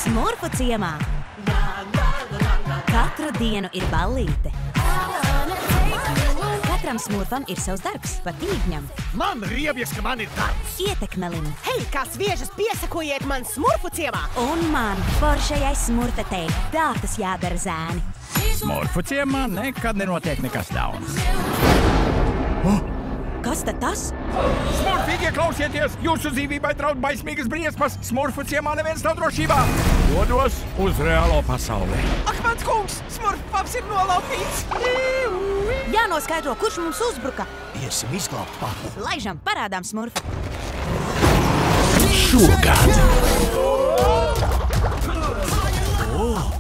Smurfu ciemā katru dienu ir ballīte. Katram smurfam ir savs darbs, patīk ņem. Man riebjas, ka man ir darbs. Ietekmelim. Hei, kā sviežas piesakojiet man smurfu ciemā! Un man foršajai smurfetei tā tas jādara zēni. Smurfu ciemā nekad nenotiek nekas ļauns. Kas tad tas? Smurfīgi klausieties! Jūsu dzīvībai draud baismīgas briesmas! Smurfu ciemā neviens nav drošībā! Dodos uz reālo pasauli! Ak, mans kungs! Smurfu paps ir nolaupīts! Jānoskaidro, kurš mums uzbruka. Iesim izglābt papu. Laižam, parādām smurfu. Šogad!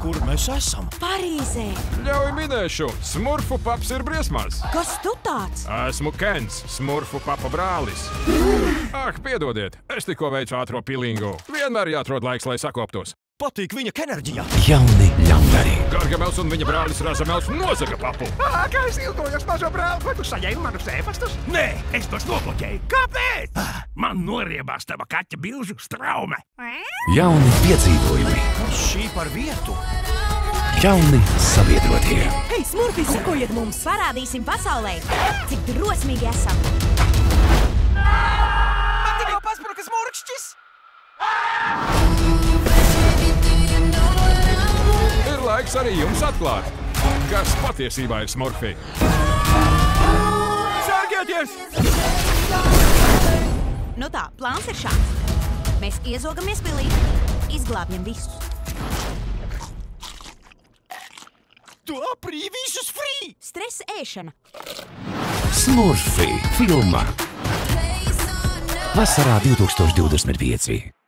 Kur mēs esam? Parīzē. Ļauj minēšu, smurfu paps ir briesmās. Kas tu tāds? Esmu Kens, smurfu papa brālis. Ak, piedodiet, es tikko veicu ātro pilingu. Vienmēr jāatrod laiks, lai sakoptos. Patīk viņa enerģija. Jauni ļaundari. Gargamels un viņa brālis Razamels nozaga papu. Kā es ilgojos mazo brāli, vai tu saņēmi manus ēpastus? Nē, es tos nobloķēju. Kāpēc? Man noriebās tava kaķa bilžu straume. Jauni piedzīvojumi. Kas šī par vietu? Jauni sabiedrotie. Hei, smurfi, sekojiet mums! Parādīsim pasaulē, cik drosmīgi esam. Man tikko paspruka smurkšķis! Ir laiks arī jums atklāt, kas patiesībā ir smurfi. Sārgieties! Nu tā, plāns ir šāds. Mēs iezogamies pilī, izglābjam visus. Tu aprīji visus frī! Stresa ēšana. Smurfi filma. Vasarā 2025.